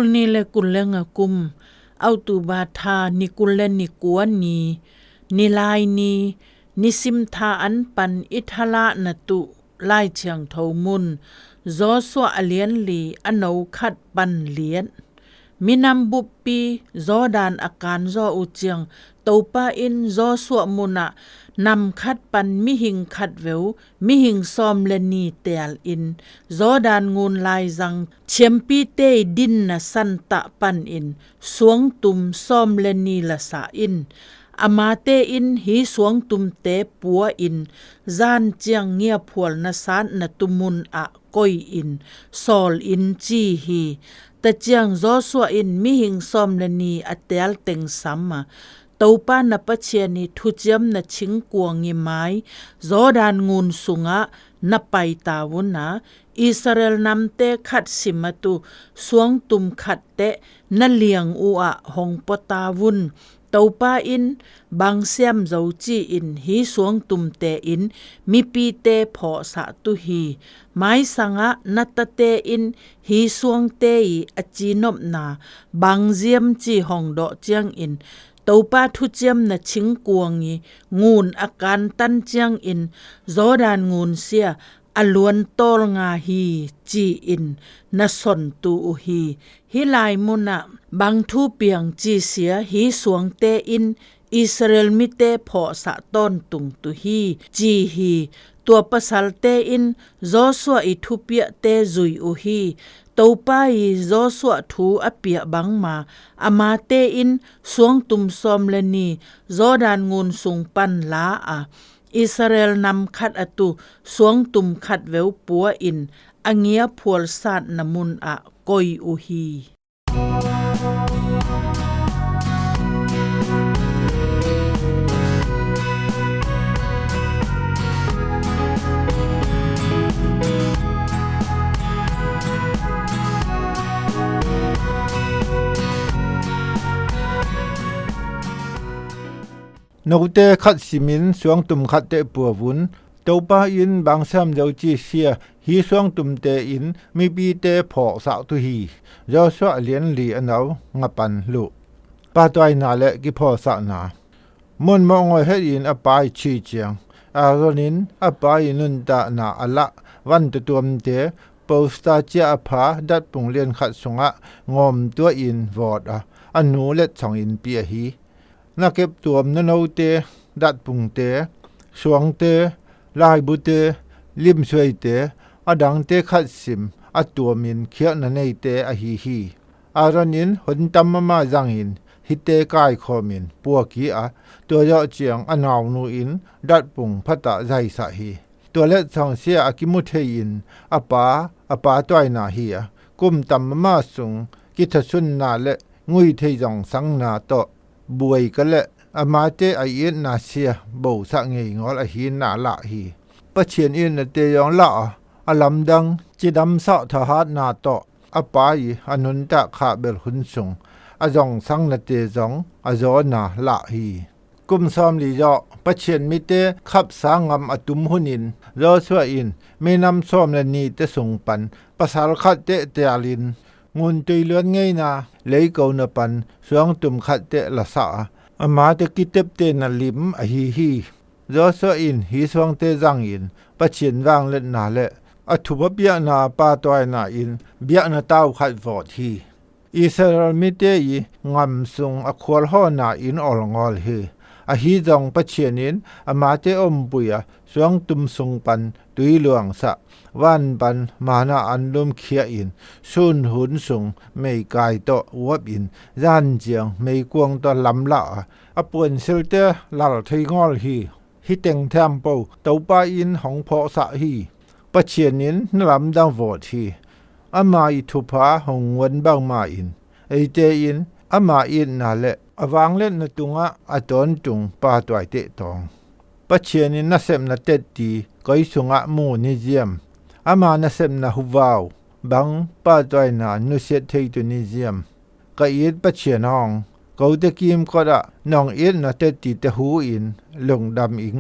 ลนีเลกุลเลงกุมเอาตูบาทานิกุลเลนิกวนนีนิลายนีนิสิมทาอันปันอิทละนตุลายเชียงเทามุนจอสวะเลียนลีอนเอาขัดปันเลียนมินำบุปปีจอดานอาการจออุเจียงเตาปาอินจอสวะมุนะนำขัดปันมิหิงขัดเววมิหิงซอมเลนีเตลอินจอดานงูนลายจังเชียมปีเตดินนะสันตะปันอินสวงตุมซอมเลนีละสาอินอามาเตอินหีสวงตุมเตปัวอินจานเจียงเงียพวลนะสานนะตุมุนอะก้อยอินซอลอินจีฮีตะเจียงจอสวะอินมิหิงซอมเลนีอะเตลเต็งซัมมาเตาปานะปะเชียนีทุเจียมนะชิงกวงงิไม้จอดานงูนสุงะนะไปตาวุนะอิสราเอลนำเตขัดสิมตุสวงตุมขัดเตนะเลียงอูอะหงปตาวุนเตาปาอินบางเสียมเจ้าจีอินฮีสวงตุมเตอินมีปีเตพอสะตุฮีไม้สังะนัตเตอินฮีสวงเตอีอจีนบนาบางเจียมจีหงดอเจียงอินเตาปาทุเจียมนะชิงกวงงีงูนอาการตันเจียงอินจอดานงูนเสียอลวนโตลงาฮีจีอินนะสนตูฮีฮิลายมุนะบางทูเปียงจีเสียฮีสวงเตอินอิสราเอลมิเตพอสะต้นตุงตุฮีจีฮีตัวปะสัลเตอินจอสวะอิทุเปียเตจุยอุฮีเตาปาอีจอสวะทูอเปียบังมาอามาเตอินสวงตุมซอมเลนีจอดานงูนสุงปันลาอาอิสราเอลนำขัดอตุสวงตุมขัดเววปัวอินอังเงียพวลสาดนมุนอะกอยอุฮีนกเตขัดสิมินสวงตุมขัดเตปัววุนเตาปาอินบางซ้ำเจ้าจีเสียฮีสวงตุมเตอินมีปีเตพอสะตุฮีเจ้าสวะเลียนลีอนเอางปันลุปาตวยนาและกิพอสะนามนมองเฮ็ดอินอปายชีเจียงอารนินอปายนุนตานาอละวันตะตวมเตโปสตาเจอพาดัดปุงเลียนขัดสงะงอมตัวอินวอดอนูเล็ดสองอินเปียฮีนักเก็บตัวมนโนเตดัดปุงเตสวงเตลายบุเตลิมสวยเตอดังเตขัดสิมอตัวมินเขียนในเตอหีฮีอารนินหนตัมมาจังอินฮิเตกายคอมินปัวกีตัวยอเจียงอนาวนูอินดัดปุงพัตะใจสะฮีตัวเล็ดสองเสียอกิมุเทอินอปาต้อยนาฮีกุมตัมมาสุงกิทสุนนาและงุยเทจงสังนาโตบวยกันและอามาเตไอเอ็นนาเซียบ่สะเงยงอลอหีนาละฮีปะเชียนอินเตยองละอลัมดังจิดำสะทหารนาโตอปายอนุนตะขาเบลหุนสุงอจงสังนเตจงอจอนาละฮีกุมซอมลีจอปะเชียนมิเตขับสางำอตุมหุนินรอสวอินเมนำซอมและนีเตสุงปันปะสารขัดเตเตลินงูนตุยเลือนไงนาเลยเกานปันสวงตุมขัดเตละสะอามาเตกิเตบเตนลิมอหีฮีรอสอินฮีสวงเตจังอินปะเชียนวางเล็ดนาและอทุบเบียนาปาตอยนาอินเบียนาตาวขัดวอดฮีอิสราเอลมิเตยงำสุงอควลหอนาอินออลงอลฮีอหีจงปะเชียนินอามาเตอมปุยสวงตุมสุงปันตุยหลวงสะวันปันมานาอันลุมเขียอินสุนหุนสุงไม่กายโตวบอินย่านเจียงไม่กวงตอลำละอปวนเซลเตลาลไทงอลฮีฮิเต็งแทมโปเตาปาอินของพอสะฮีปะเชียนินนลำดังวอดฮีอามาอิทุพาหงวันบางมาอินไอเตอินอามาอินนาเลอวางเล่นนตุงะอตอนจุงปาตวยเตตองปะเชียนินนาเซมนาเตตีก้อยสุงะมูนิเซียมอามานาเซมนาฮุวาวบังปาตวยนานุเซตเทตุนิเซียมกะอีดปะเชียนองเขาตะกิมก็ดะน้องเอ็ดนาเตตีเตหูอินลงดำอิง